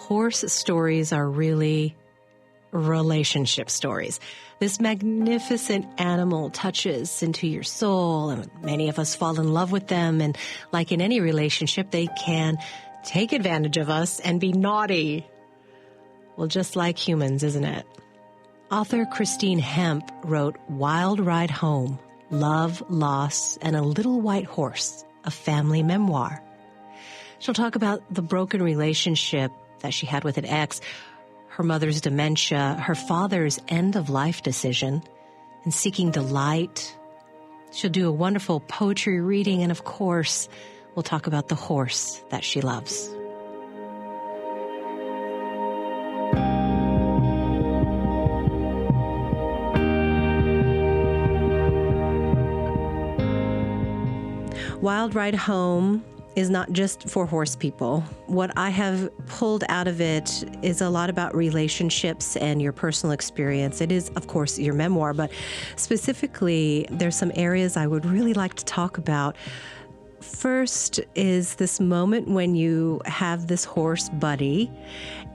horse stories are really relationship stories. This magnificent animal touches into your soul, and many of us fall in love with them. And like in any relationship, they can take advantage of us and be naughty. Well, just like humans, isn't it? Author Christine Hemp wrote Wild Ride Home, Love, Loss, and a Little White Horse, a family memoir. She'll talk about the broken relationship that she had with an ex, her mother's dementia, her father's end-of-life decision, and seeking delight. She'll do a wonderful poetry reading, and of course, we'll talk about the horse that she loves. Wild Ride Home is not just for horse people. What I have pulled out of it is a lot about relationships and your personal experience. It is, of course, your memoir, but specifically, there's some areas I would really like to talk about. First is this moment when you have this horse buddy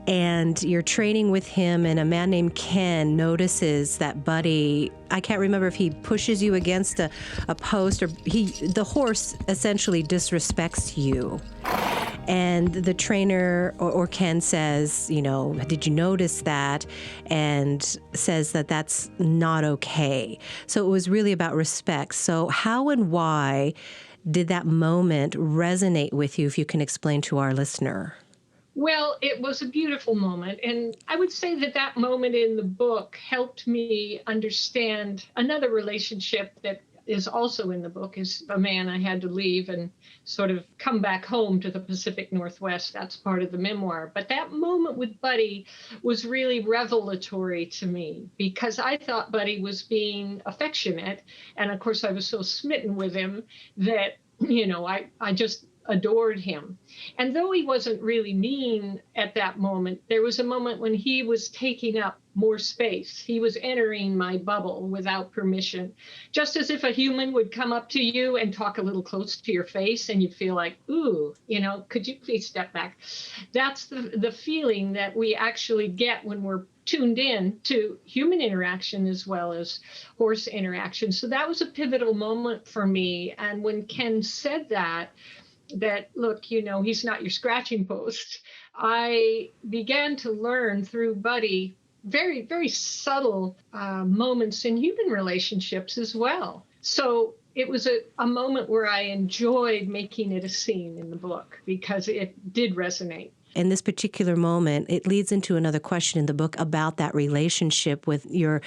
and you're training with him, and a man named Ken notices that Buddy, I can't remember if he pushes you against a post or the horse essentially disrespects you. And the trainer or Ken says, did you notice that? And says that that's not okay. So it was really about respect. So how and why did that moment resonate with you, if you can explain to our listener? Well, it was a beautiful moment. And I would say that moment in the book helped me understand another relationship that is also in the book, is a man I had to leave and sort of come back home to the Pacific Northwest. That's part of the memoir. But that moment with Buddy was really revelatory to me, because I thought Buddy was being affectionate. And of course, I was so smitten with him that, I just adored him. And though he wasn't really mean at that moment, there was a moment when he was taking up more space. He was entering my bubble without permission, just as if a human would come up to you and talk a little close to your face, and you'd feel like, ooh, could you please step back? That's the feeling that we actually get when we're tuned in to human interaction as well as horse interaction. So that was a pivotal moment for me. And when Ken said that, look, he's not your scratching post, I began to learn through Buddy very, very subtle moments in human relationships as well. So it was a moment where I enjoyed making it a scene in the book, because it did resonate. In this particular moment, it leads into another question in the book about that relationship with your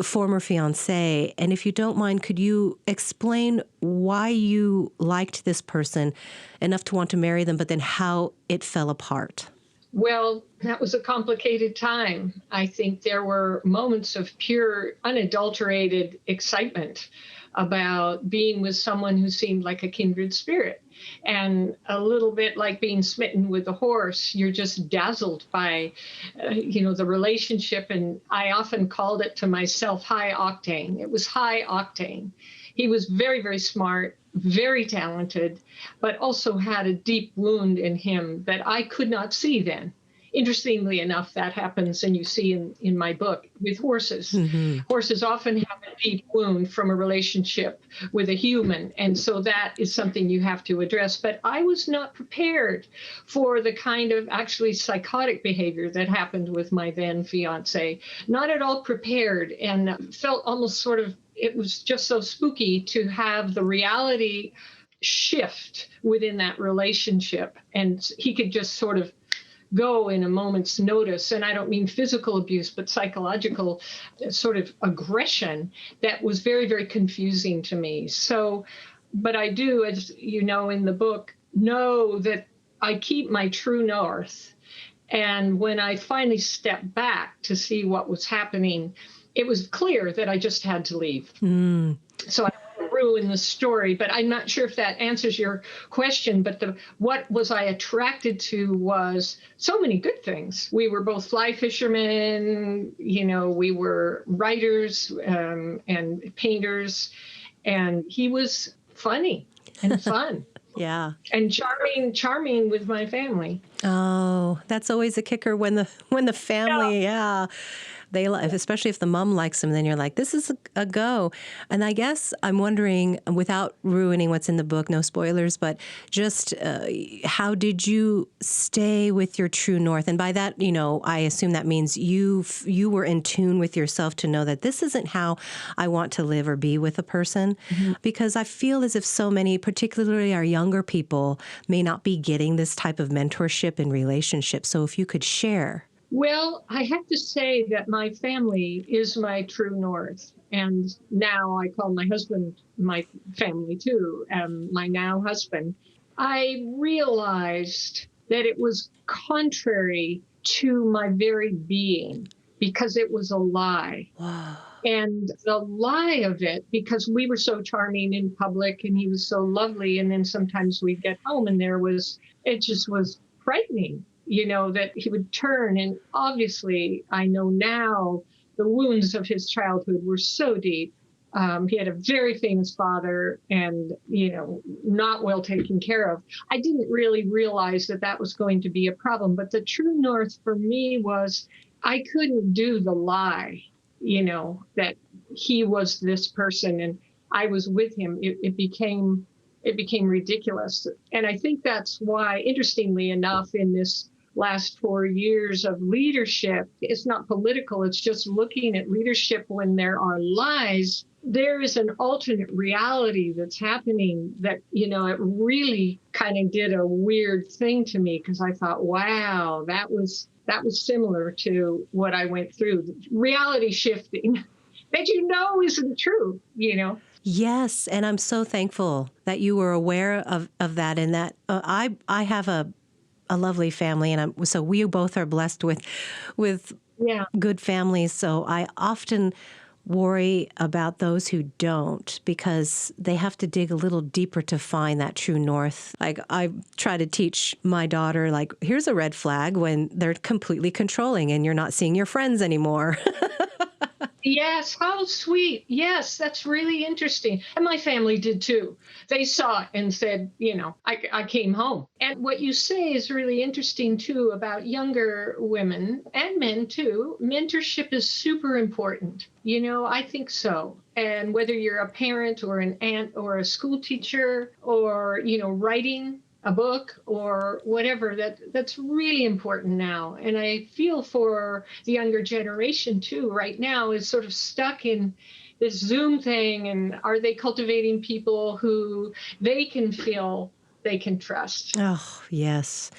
former fiancé. And if you don't mind, could you explain why you liked this person enough to want to marry them, but then how it fell apart? Well, that was a complicated time. I think there were moments of pure, unadulterated excitement about being with someone who seemed like a kindred spirit. And a little bit like being smitten with a horse, you're just dazzled by, the relationship. And I often called it to myself high octane. It was high octane. He was very, very smart, very talented, but also had a deep wound in him that I could not see then. Interestingly enough, that happens, and you see in my book, with horses. Mm-hmm. Horses often have a deep wound from a relationship with a human, and so that is something you have to address. But I was not prepared for the kind of actually psychotic behavior that happened with my then fiancé. Not at all prepared, and felt almost sort of, it was just so spooky to have the reality shift within that relationship. And he could just sort of go in a moment's notice. And I don't mean physical abuse, but psychological sort of aggression that was very, very confusing to me. So, but I do, as you know, in the book, know that I keep my true north. And when I finally stepped back to see what was happening, it was clear that I just had to leave. So I don't ruin the story, but I'm not sure if that answers your question. But what was I attracted to was so many good things. We were both fly fishermen, we were writers and painters, and he was funny and fun. Yeah. and charming with my family. Oh, that's always a kicker when the family, yeah, especially if the mom likes them, then you're like, this is a go. And I guess I'm wondering, without ruining what's in the book, no spoilers, but just how did you stay with your true north? And by that, I assume that means you were in tune with yourself to know that this isn't how I want to live or be with a person. Because I feel as if so many, particularly our younger people, may not be getting this type of mentorship in relationships. So if you could share. Well, I have to say that my family is my true north. And now I call my husband my family too, my now husband. I realized that it was contrary to my very being because it was a lie. Wow. And the lie of it, because we were so charming in public and he was so lovely. And then sometimes we'd get home and it just was frightening, that he would turn. And obviously, I know now the wounds of his childhood were so deep. He had a very famous father and, not well taken care of. I didn't really realize that that was going to be a problem. But the true north for me was I couldn't do the lie, that he was this person and I was with him. It became ridiculous. And I think that's why, interestingly enough, in this last 4 years of leadership, it's not political, it's just looking at leadership when there are lies. There is an alternate reality that's happening that, it really kind of did a weird thing to me because I thought, wow, that was similar to what I went through. Reality shifting that isn't true, Yes, and I'm so thankful that you were aware of that, and that I have a lovely family, and so we both are blessed with Yeah. good families. So I often worry about those who don't because they have to dig a little deeper to find that true north. Like I try to teach my daughter, like, here's a red flag when they're completely controlling and you're not seeing your friends anymore. Yes, how sweet. Yes, that's really interesting. And my family did too. They saw it and said, I came home. And what you say is really interesting too about younger women and men too. Mentorship is super important. I think so. And whether you're a parent or an aunt or a school teacher or, writing a book or whatever, that's really important now. And I feel for the younger generation too right now is sort of stuck in this Zoom thing. And are they cultivating people who they can feel they can trust? Oh, yes.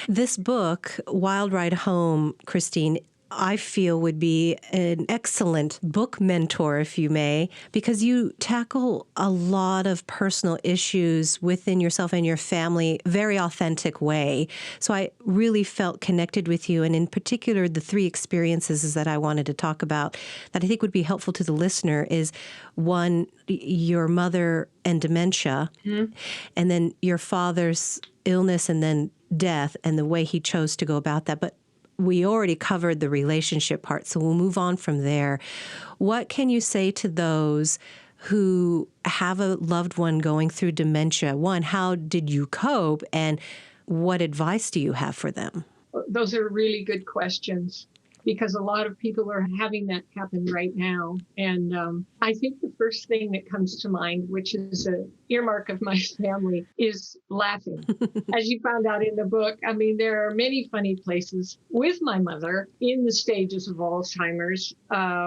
This book, Wild Ride Home, Christine, I feel would be an excellent book mentor, if you may, because you tackle a lot of personal issues within yourself and your family, very authentic way. So I really felt connected with you. And in particular, the 3 experiences that I wanted to talk about that I think would be helpful to the listener is, one, your mother and dementia, and then your father's illness and then death and the way he chose to go about that. But we already covered the relationship part, so we'll move on from there. What can you say to those who have a loved one going through dementia? One, how did you cope, and what advice do you have for them? Those are really good questions because a lot of people are having that happen right now. And I think the first thing that comes to mind, which is an earmark of my family, is laughing. As you found out in the book, I mean, there are many funny places with my mother in the stages of Alzheimer's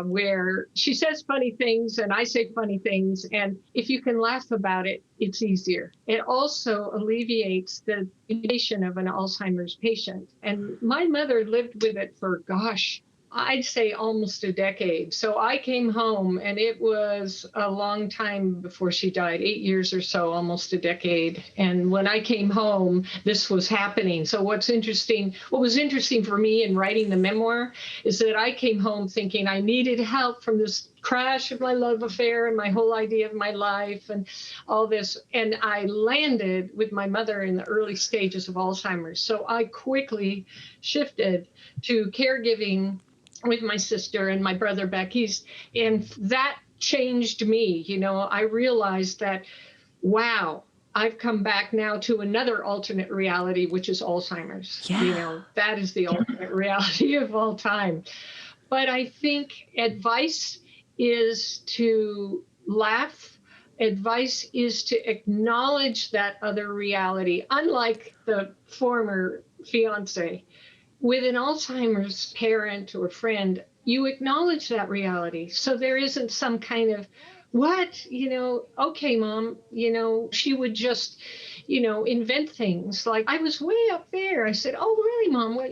where she says funny things and I say funny things. And if you can laugh about it, it's easier. It also alleviates the condition of an Alzheimer's patient. And my mother lived with it for, I'd say almost a decade. So I came home and it was a long time before she died, 8 years or so, almost a decade. And when I came home, this was happening. So what was interesting for me in writing the memoir is that I came home thinking I needed help from this crash of my love affair and my whole idea of my life and all this. And I landed with my mother in the early stages of Alzheimer's. So I quickly shifted to caregiving with my sister and my brother back east. And that changed me. I realized that, wow, I've come back now to another alternate reality, which is Alzheimer's. Yeah. That is the alternate reality of all time. But I think advice is to laugh. Advice is to acknowledge that other reality, unlike the former fiance. With an Alzheimer's parent or friend, you acknowledge that reality. So there isn't some kind of, what, okay, mom, she would just, invent things. Like, I was way up there. I said, oh, really, mom? What,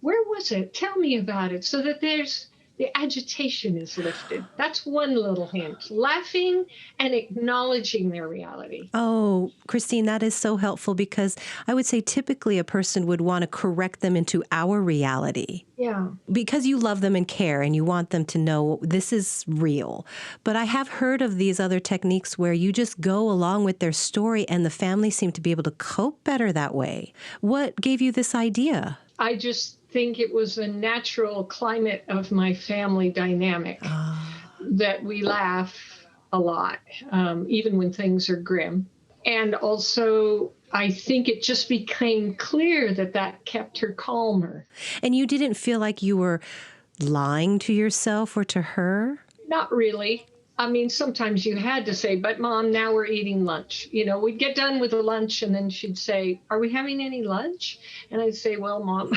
where was it? Tell me about it, so that the agitation is lifted. That's one little hint. Laughing and acknowledging their reality. Oh, Christine, that is so helpful because I would say typically a person would want to correct them into our reality. Yeah. Because you love them and care and you want them to know this is real. But I have heard of these other techniques where you just go along with their story and the family seem to be able to cope better that way. What gave you this idea? I just think it was a natural climate of my family dynamic that we laugh a lot, even when things are grim. And also, I think it just became clear that kept her calmer. And you didn't feel like you were lying to yourself or to her? Not really. I mean, sometimes you had to say, but mom, now we're eating lunch. We'd get done with the lunch and then she'd say, are we having any lunch? And I'd say, well, mom,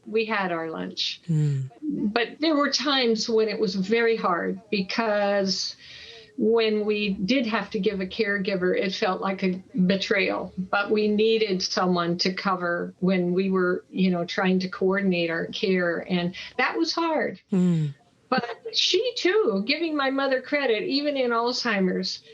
we had our lunch. But there were times when it was very hard because when we did have to give a caregiver, it felt like a betrayal. But we needed someone to cover when we were, trying to coordinate our care. And that was hard. But she, too, giving my mother credit, even in Alzheimer's,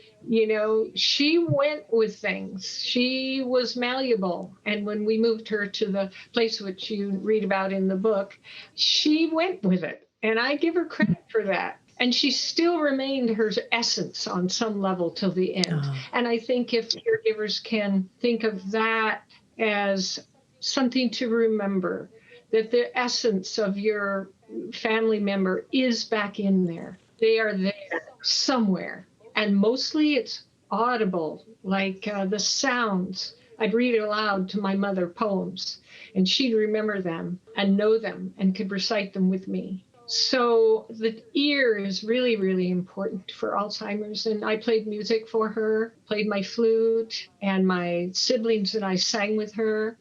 she went with things. She was malleable. And when we moved her to the place which you read about in the book, she went with it. And I give her credit for that. And she still remained her essence on some level till the end. And I think if caregivers can think of that as something to remember, that the essence of your family member is back in there. They are there somewhere. And mostly it's audible, like the sounds. I'd read aloud to my mother poems, and she'd remember them and know them and could recite them with me. So the ear is really, really important for Alzheimer's. And I played music for her, played my flute, and my siblings and I sang with her.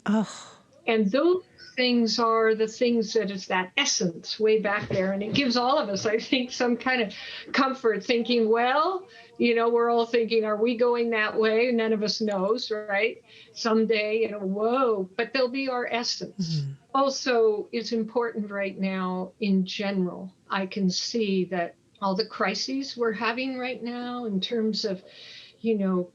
And those things are the things that is that essence way back there. And it gives all of us, I think, some kind of comfort thinking, well, we're all thinking, are we going that way? None of us knows, right? Someday, whoa, but they'll be our essence. Also, it's important right now in general. I can see that all the crises we're having right now in terms of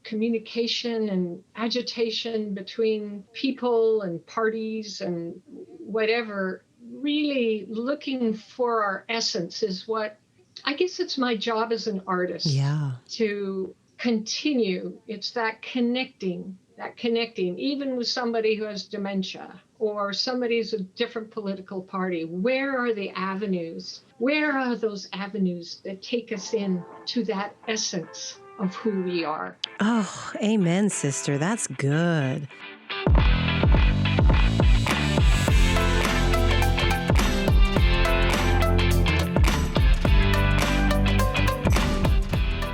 communication and agitation between people and parties and whatever, really looking for our essence is what I guess it's my job as an artist to continue. It's that connecting, even with somebody who has dementia or somebody who's a different political party. Where are the avenues? Where are those avenues that take us in to that essence of who we are? Oh, amen, sister. That's good.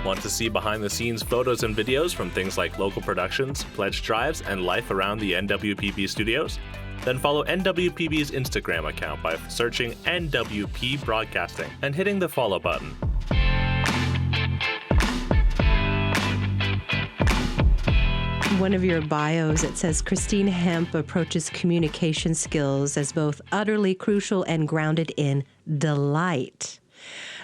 Want to see behind-the-scenes photos and videos from things like local productions, pledge drives, and life around the NWPB studios? Then follow NWPB's Instagram account by searching NWP Broadcasting and hitting the follow button. One of your bios, it says Christine Hemp approaches communication skills as both utterly crucial and grounded in delight.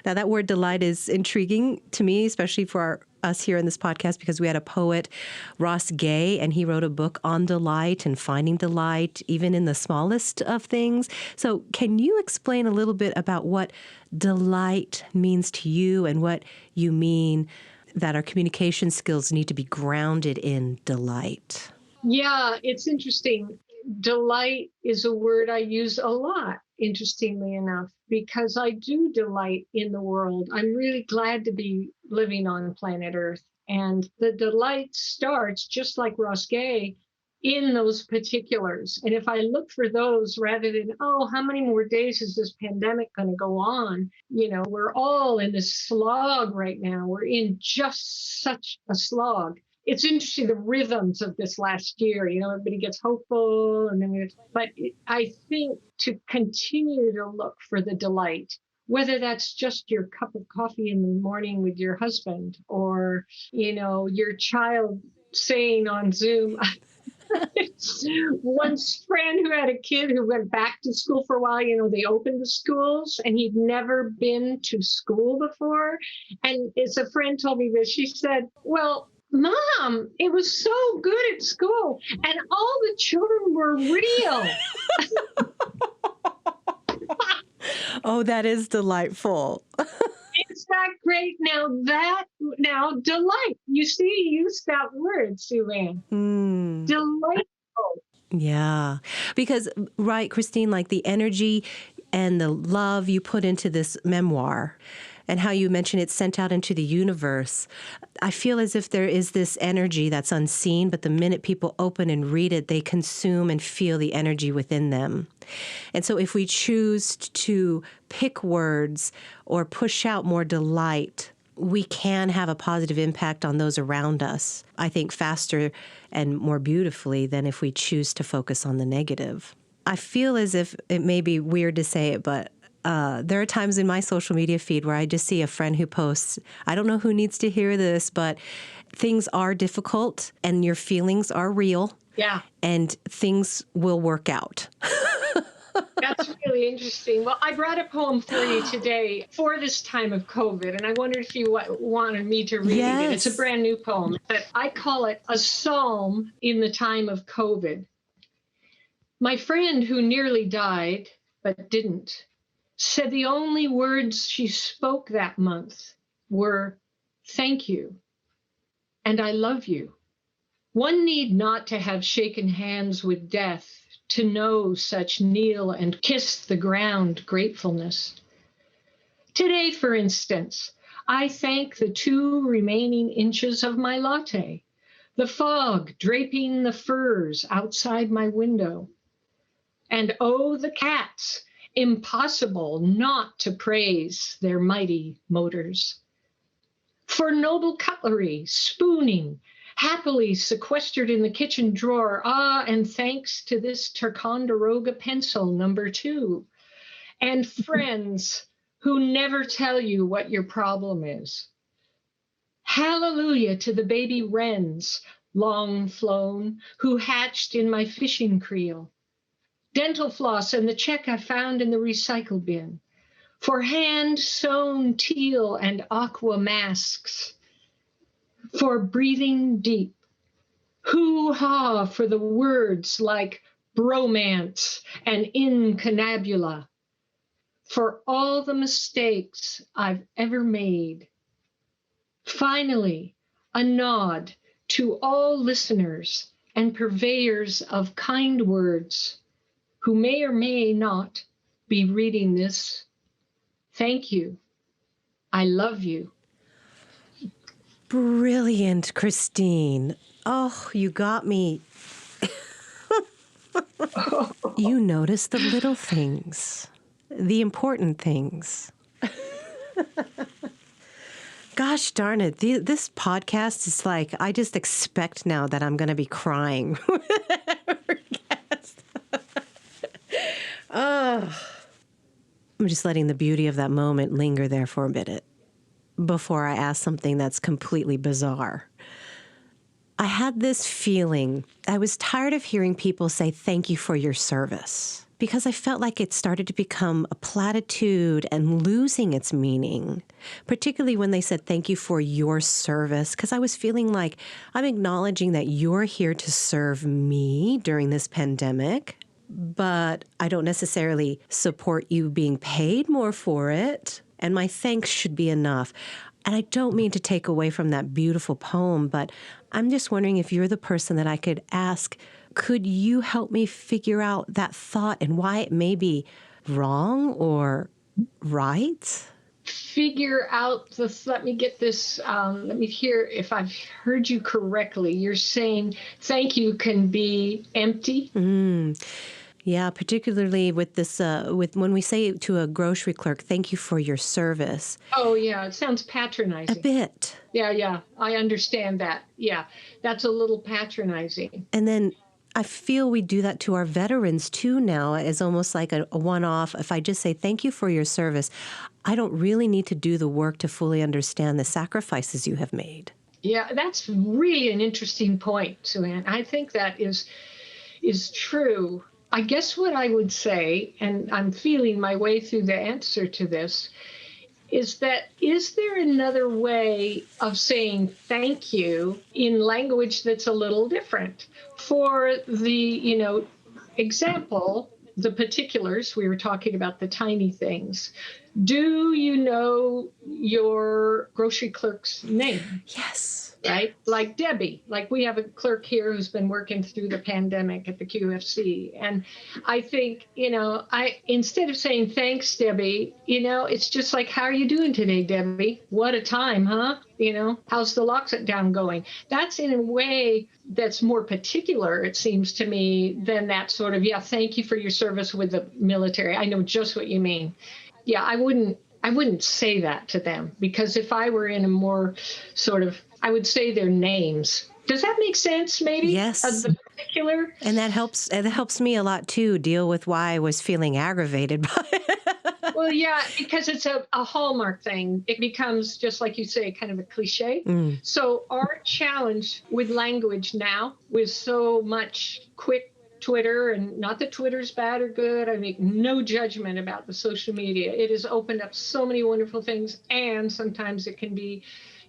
Now, that word delight is intriguing to me, especially for us here in this podcast, because we had a poet, Ross Gay, and he wrote a book on delight and finding delight, even in the smallest of things. So can you explain a little bit about what delight means to you and what you mean that our communication skills need to be grounded in delight? Yeah, it's interesting. Delight is a word I use a lot, interestingly enough, because I do delight in the world. I'm really glad to be living on planet Earth. And the delight starts, just like Ross Gay, in those particulars. And if I look for those rather than, oh, how many more days is this pandemic going to go on? We're all in this slog right now. We're in just such a slog. It's interesting, the rhythms of this last year, everybody gets hopeful but I think to continue to look for the delight, whether that's just your cup of coffee in the morning with your husband or, your child saying on Zoom, one friend who had a kid who went back to school for a while, they opened the schools and he'd never been to school before. And as a friend told me this, she said, well, Mom, it was so good at school and all the children were real. Oh, that is delightful. Is that great? Now delight. You see, you used that word, Sueann. Delightful. Yeah. Because, right, Christine, like the energy and the love you put into this memoir and how you mentioned it's sent out into the universe, I feel as if there is this energy that's unseen, but the minute people open and read it, they consume and feel the energy within them. And so if we choose to pick words or push out more delight, we can have a positive impact on those around us, I think, faster and more beautifully than if we choose to focus on the negative. I feel as if it may be weird to say it, but there are times in my social media feed where I just see a friend who posts, I don't know who needs to hear this, but things are difficult and your feelings are real. Yeah. And things will work out. That's really interesting. Well, I brought a poem for you today for this time of COVID, and I wondered if you wanted me to read it. It's a brand new poem, but I call it a psalm in the time of COVID. My friend who nearly died, but didn't, said the only words she spoke that month were, thank you, and I love you. One need not to have shaken hands with death to know such kneel and kiss the ground gratefulness. Today, for instance, I thank the 2 remaining inches of my latte, the fog draping the firs outside my window. And oh, the cats, impossible not to praise their mighty motors. For noble cutlery, spooning, happily sequestered in the kitchen drawer, and thanks to this Ticonderoga pencil number 2, and friends who never tell you what your problem is. Hallelujah to the baby wrens, long flown, who hatched in my fishing creel. Dental floss and the check I found in the recycle bin. For hand-sewn teal and aqua masks. For breathing deep. Hoo-ha for the words like bromance and incunabula. For all the mistakes I've ever made. Finally, a nod to all listeners and purveyors of kind words who may or may not be reading this. Thank you. I love you. Brilliant, Christine. Oh, you got me. You notice the little things, the important things. Gosh darn it. This podcast is like, I just expect now that I'm going to be crying. Oh. I'm just letting the beauty of that moment linger there for a minute before I ask something that's completely bizarre. I had this feeling, I was tired of hearing people say thank you for your service because I felt like it started to become a platitude and losing its meaning, particularly when they said thank you for your service, because I was feeling like I'm acknowledging that you're here to serve me during this pandemic, but I don't necessarily support you being paid more for it, and my thanks should be enough. And I don't mean to take away from that beautiful poem, but I'm just wondering if you're the person that I could ask, could you help me figure out that thought and why it may be wrong or right? figure out this. Let me get this. Let me hear if I've heard you correctly. You're saying thank you can be empty. Yeah, particularly with this, with when we say to a grocery clerk, thank you for your service. Oh, yeah. It sounds A patronizing. bit. Yeah. I understand that. Yeah. That's a little patronizing. And then I feel we do that to our veterans too now as almost like a one-off. If I just say thank you for your service, I don't really need to do the work to fully understand the sacrifices you have made. Yeah, that's really an interesting point, Sueann. I think that is true. I guess what I would say, and I'm feeling my way through the answer to this, is there another way of saying thank you in language that's a little different? For the, example, the particulars, we were talking about the tiny things. Do you know your grocery clerk's name? Yes. Right? Like Debbie, like we have a clerk here who's been working through the pandemic at the QFC. And I think, instead of saying thanks, Debbie, it's just like, how are you doing today, Debbie? What a time, huh? How's the lockdown going? That's in a way that's more particular, it seems to me, than that sort of, thank you for your service with the military. I know just what you mean. Yeah, I wouldn't say that to them, because if I were in a more sort of, I would say their names. Does that make sense, maybe? Yes. Of the particular? And that helps me a lot, too, deal with why I was feeling aggravated by it. Well, yeah, because it's a hallmark thing. It becomes, just like you say, kind of a cliche. So our challenge with language now, with so much quick Twitter, and not that Twitter's bad or good. I make no judgment about the social media. It has opened up so many wonderful things, and sometimes it can be,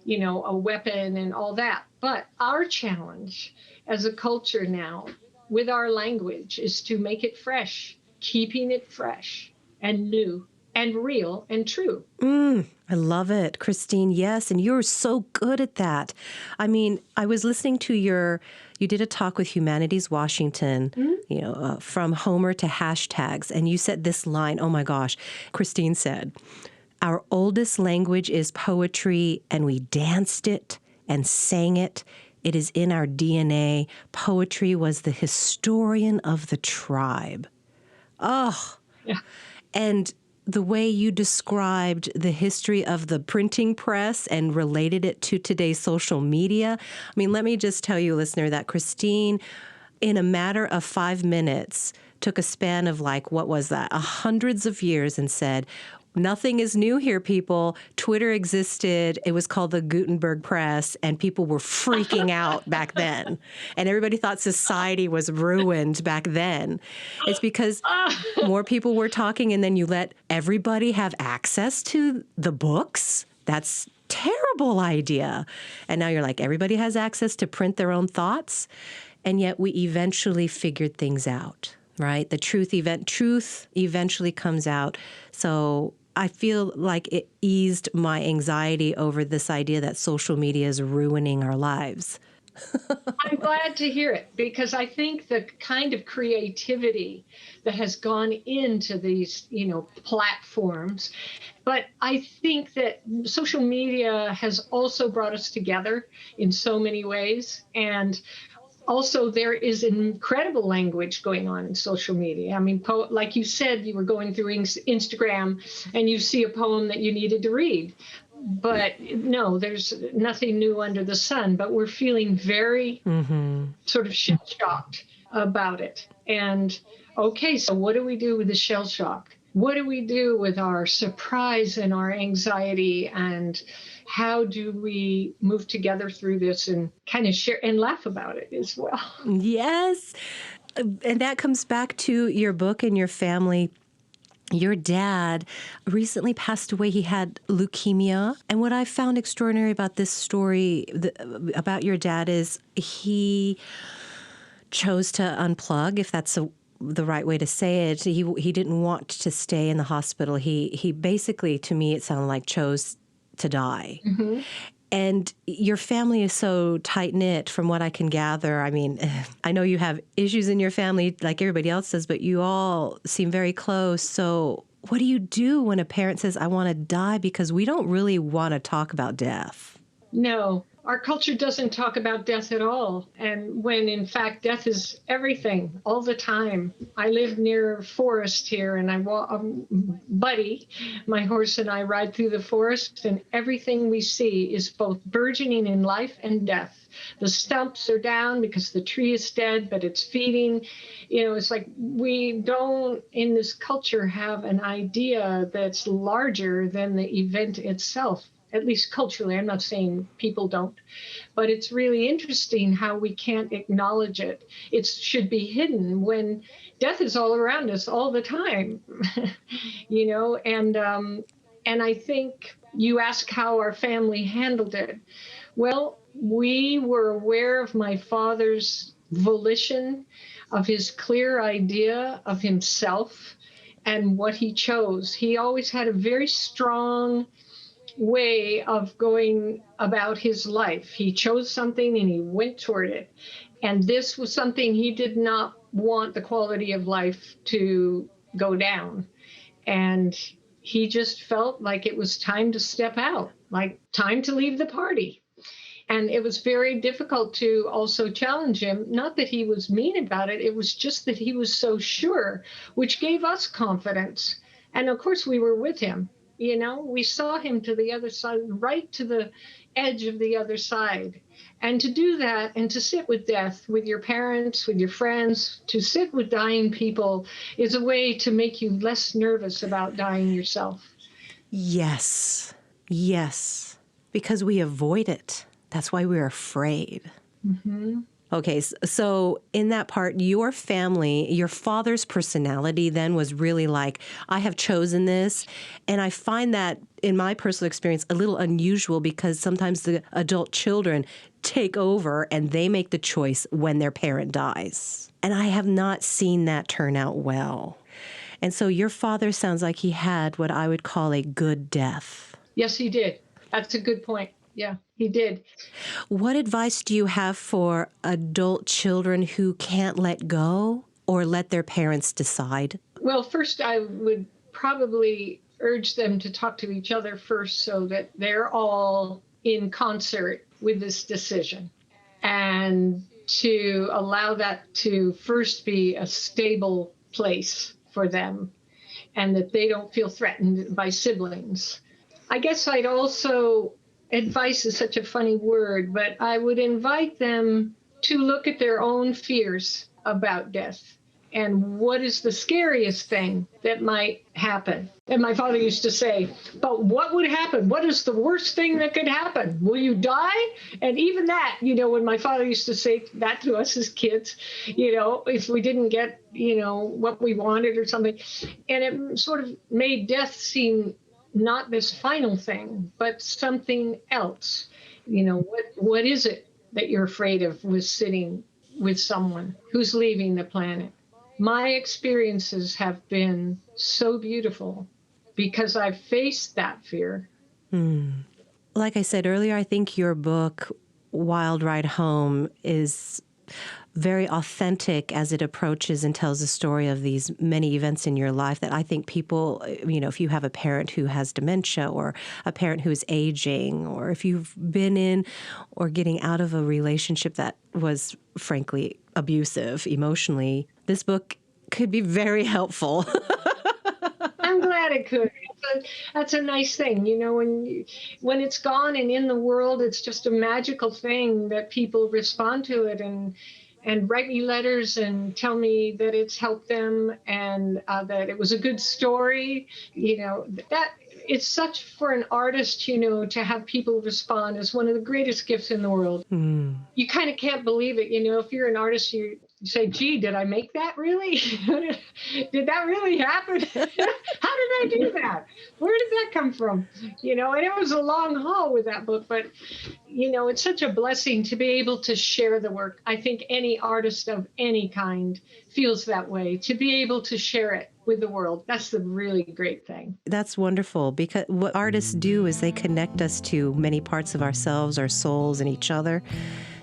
a weapon and all that. But our challenge as a culture now with our language is to make it fresh, keeping it fresh and new and real and true. I love it, Christine. Yes, and you're so good at that. I mean, I was listening to you did a talk with Humanities Washington, from Homer to hashtags, and you said this line, oh my gosh, Christine said, our oldest language is poetry, and we danced it and sang it. It is in our DNA. Poetry was the historian of the tribe. Oh, yeah. And the way you described the history of the printing press and related it to today's social media. I mean, let me just tell you, listener, that Christine, in a matter of 5 minutes, took a span of what was that, hundreds of years, and said, nothing is new here, people. Twitter existed. It was called the Gutenberg Press, and people were freaking out back then. And everybody thought society was ruined back then. It's because more people were talking, and then you let everybody have access to the books. That's terrible idea. And now you're like, everybody has access to print their own thoughts. And yet we eventually figured things out, right? The truth eventually comes out. So I feel like it eased my anxiety over this idea that social media is ruining our lives. I'm glad to hear it, because I think the kind of creativity that has gone into these, platforms, but I think that social media has also brought us together in so many ways. And also, there is incredible language going on in social media. I mean, like you said, you were going through Instagram and you see a poem that you needed to read. But no, there's nothing new under the sun. But we're feeling very sort of shell-shocked about it. And, okay, so what do we do with the shell shock? What do we do with our surprise and our anxiety, and how do we move together through this and kind of share and laugh about it as well? Yes. And that comes back to your book and your family. Your dad recently passed away. He had leukemia. And what I found extraordinary about this story about your dad is he chose to unplug, if that's the right way to say it. He didn't want to stay in the hospital. He basically, to me, it sounded like chose to die. Mm-hmm. And your family is so tight-knit from what I can gather. I mean, I know you have issues in your family like everybody else does, but you all seem very close. So what do you do when a parent says, I want to die? Because we don't really want to talk about death. No, our culture doesn't talk about death at all. And when in fact, death is everything all the time. I live near a forest here, and Buddy, my horse, and I ride through the forest, and everything we see is both burgeoning in life and death. The stumps are down because the tree is dead, but it's feeding. It's like we don't, in this culture, have an idea that's larger than the event itself. At least culturally. I'm not saying people don't, but it's really interesting how we can't acknowledge it. It should be hidden when death is all around us all the time, and I think you ask how our family handled it. Well, we were aware of my father's volition, of his clear idea of himself and what he chose. He always had a very strong way of going about his life. He chose something and he went toward it. And this was something he did not want the quality of life to go down. And he just felt like it was time to step out, like time to leave the party. And it was very difficult to also challenge him. Not that he was mean about it. It was just that he was so sure, which gave us confidence. And of course, we were with him. We saw him to the other side, right to the edge of the other side. And to do that and to sit with death, with your parents, with your friends, to sit with dying people is a way to make you less nervous about dying yourself. Yes. Yes. Because we avoid it. That's why we're afraid. Mm-hmm. Okay, so in that part, your family, your father's personality then was really like, I have chosen this. And I find that, in my personal experience, a little unusual because sometimes the adult children take over and they make the choice when their parent dies. And I have not seen that turn out well. And so your father sounds like he had what I would call a good death. Yes, he did. That's a good point. Yeah, he did. What advice do you have for adult children who can't let go or let their parents decide? Well, first, I would probably urge them to talk to each other first so that they're all in concert with this decision, and to allow that to first be a stable place for them and that they don't feel threatened by siblings. I guess I'd also, advice is such a funny word, but I would invite them to look at their own fears about death and what is the scariest thing that might happen. And my father used to say, but what would happen? What is the worst thing that could happen? Will you die? And even that, when my father used to say that to us as kids, if we didn't get, what we wanted or something. And it sort of made death seem not this final thing, but something else. What is it that you're afraid of with sitting with someone who's leaving the planet? My experiences have been so beautiful because I've faced that fear. Like I said earlier, I think your book, Wild Ride Home, is very authentic as it approaches and tells the story of these many events in your life that I think people, if you have a parent who has dementia or a parent who is aging, or if you've been in or getting out of a relationship that was frankly abusive emotionally, this book could be very helpful. I'm glad it could. That's a nice thing. When it's gone and in the world, it's just a magical thing that people respond to it and write me letters and tell me that it's helped them and that it was a good story. That it's such, for an artist, to have people respond is one of the greatest gifts in the world. You kind of can't believe it. If you're an artist, you say, gee, did I make that really? Did that really happen? How did I do that? Where did that come from? And it was a long haul with that book, but it's such a blessing to be able to share the work. I think any artist of any kind feels that way, to be able to share it with the world. That's the really great thing. That's wonderful, because what artists do is they connect us to many parts of ourselves, our souls, and each other.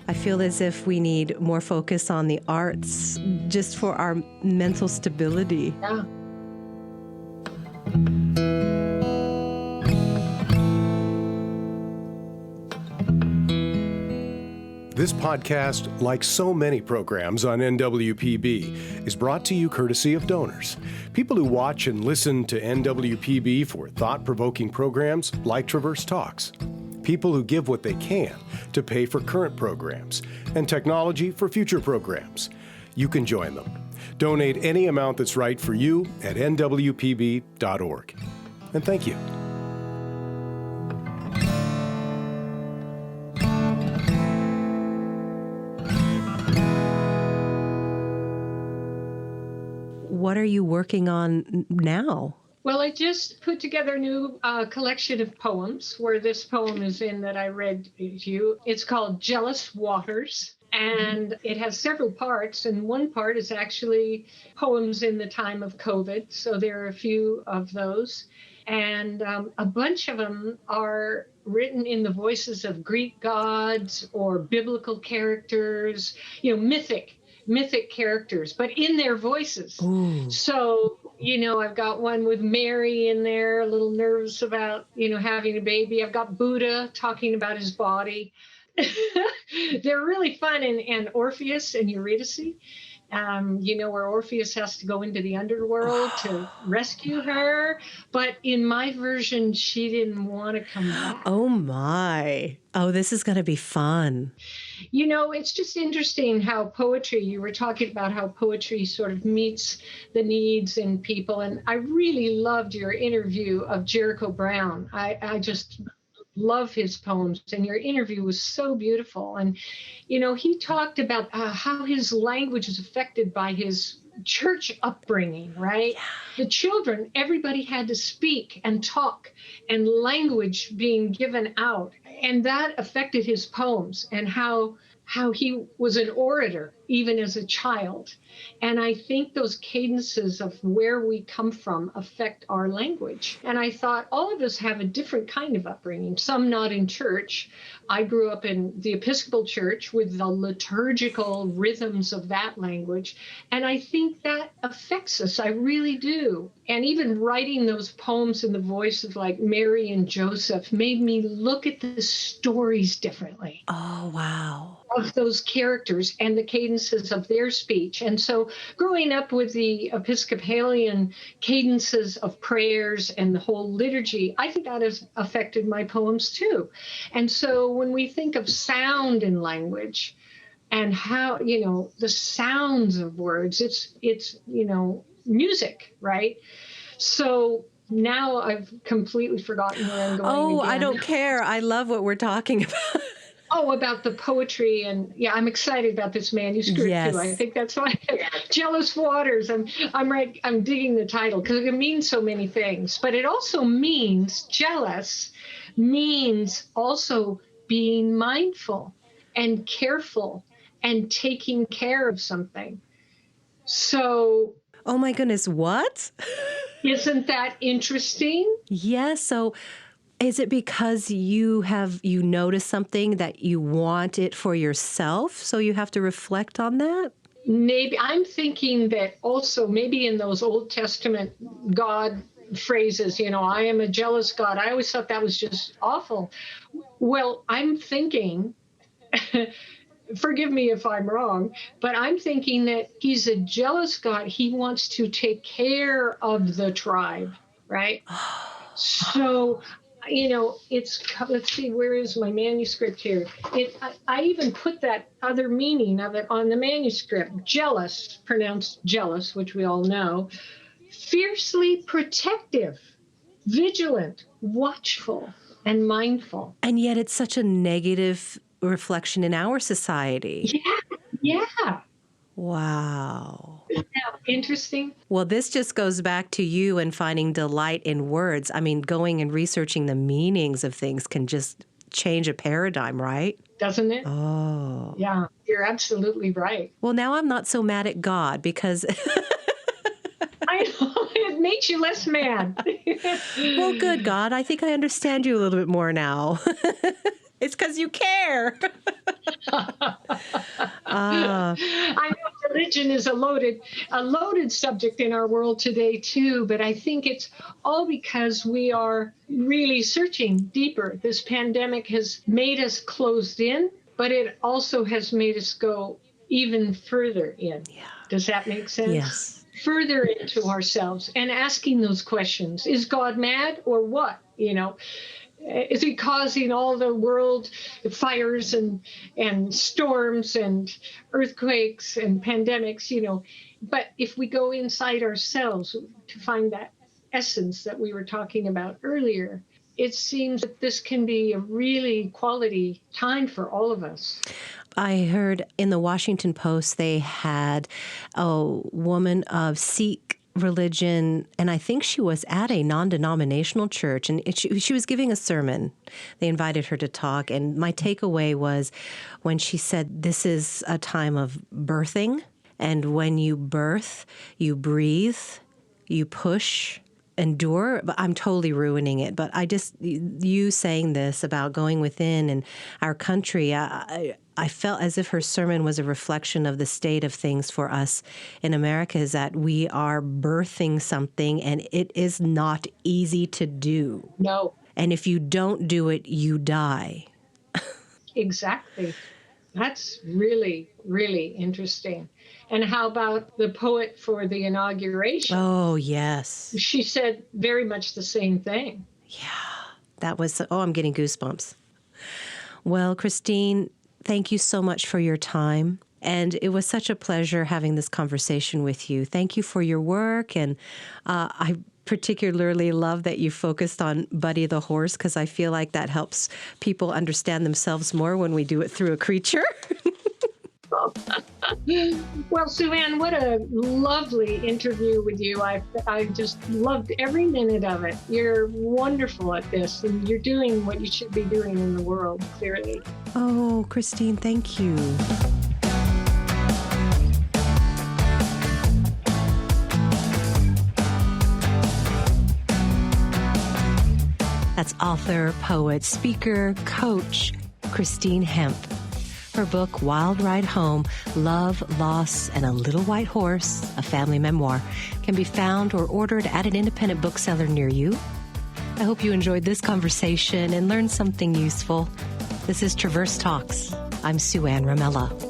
I feel as if we need more focus on the arts just for our mental stability. Yeah. This podcast, like so many programs on NWPB, is brought to you courtesy of donors. People who watch and listen to NWPB for thought-provoking programs like Traverse Talks. People who give what they can to pay for current programs and technology for future programs. You can join them. Donate any amount that's right for you at nwpb.org. And thank you. What are you working on now? Well, I just put together a new collection of poems where this poem is in that I read to you. It's called Jealous Waters, and it has several parts, and one part is actually poems in the time of COVID, so there are a few of those. And a bunch of them are written in the voices of Greek gods or biblical characters, mythic characters, but in their voices. Ooh. So, I've got one with Mary in there, a little nervous about, having a baby. I've got Buddha talking about his body. They're really fun. And Orpheus and Eurydice, where Orpheus has to go into the underworld to rescue her. But in my version, she didn't want to come back. Oh, my. Oh, this is going to be fun. It's just interesting how poetry, you were talking about how poetry sort of meets the needs in people. And I really loved your interview of Jericho Brown. I just love his poems, and your interview was so beautiful. And, he talked about how his language is affected by his church upbringing, right? Yeah. The children, everybody had to speak and talk, and language being given out. And that affected his poems, and how he was an orator even as a child. And I think those cadences of where we come from affect our language. And I thought all of us have a different kind of upbringing, some not in church. I grew up in the Episcopal Church with the liturgical rhythms of that language. And I think that affects us. I really do. And even writing those poems in the voice of like Mary and Joseph made me look at the stories differently. Oh, wow. Of those characters and the cadences of their speech. And so growing up with the Episcopalian cadences of prayers and the whole liturgy, I think that has affected my poems too. And so when we think of sound in language and how, the sounds of words, it's music, right? So now I've completely forgotten where I'm going. Oh, again. I don't care. I love what we're talking about. Oh, about the poetry, and I'm excited about this manuscript yes. too. I think that's why Jealous Waters. I'm digging the title because it means so many things. But it also means jealous means also being mindful and careful and taking care of something. So, oh my goodness, what? Isn't that interesting? Yes. So is it because you noticed something that you want it for yourself, so you have to reflect on that? Maybe I'm thinking that also maybe in those Old Testament God phrases, I am a jealous God. I always thought that was just awful. Well, I'm thinking, forgive me if I'm wrong, but I'm thinking that he's a jealous God. He wants to take care of the tribe, right? So let's see, where is my manuscript here? I even put that other meaning of it on the manuscript. Jealous, pronounced jealous, which we all know. Fiercely protective, vigilant, watchful, and mindful. And yet it's such a negative reflection in our society. Yeah. Wow. Isn't that interesting? Well, this just goes back to you and finding delight in words. I mean, going and researching the meanings of things can just change a paradigm, right? Doesn't it? Oh. Yeah, you're absolutely right. Well, now I'm not so mad at God because I know, it makes you less mad. Well, good, God. I think I understand you a little bit more now. It's because you care. I know religion is a loaded subject in our world today too, but I think it's all because we are really searching deeper. This pandemic has made us closed in, but it also has made us go even further in. Yeah. Does that make sense? Yes. Further into ourselves and asking those questions. Is God mad or what? Is he causing all the world fires and storms and earthquakes and pandemics, But if we go inside ourselves to find that essence that we were talking about earlier, it seems that this can be a really quality time for all of us. I heard in the Washington Post they had a woman of Sikh religion, and I think she was at a non-denominational church, and she was giving a sermon. They invited her to talk, and my takeaway was when she said, this is a time of birthing, and when you birth, you breathe, you push, endure. But I'm totally ruining it. But you saying this about going within and our country, I felt as if her sermon was a reflection of the state of things for us in America, is that we are birthing something and it is not easy to do. No. And if you don't do it, you die. Exactly. That's really, really interesting. And how about the poet for the inauguration? Oh, yes. She said very much the same thing. Yeah, that was, I'm getting goosebumps. Well, Christine, thank you so much for your time. And it was such a pleasure having this conversation with you. Thank you for your work. And I particularly love that you focused on Buddy the horse, because I feel like that helps people understand themselves more when we do it through a creature. Well, Sueann, what a lovely interview with you. I just loved every minute of it. You're wonderful at this, and you're doing what you should be doing in the world, clearly. Oh, Christine, thank you. That's author, poet, speaker, coach, Christine Hemp. Her book, Wild Ride Home, Love, Loss, and a Little White Horse, a family memoir, can be found or ordered at an independent bookseller near you. I hope you enjoyed this conversation and learned something useful. This is Traverse Talks. I'm Sueann Ramella.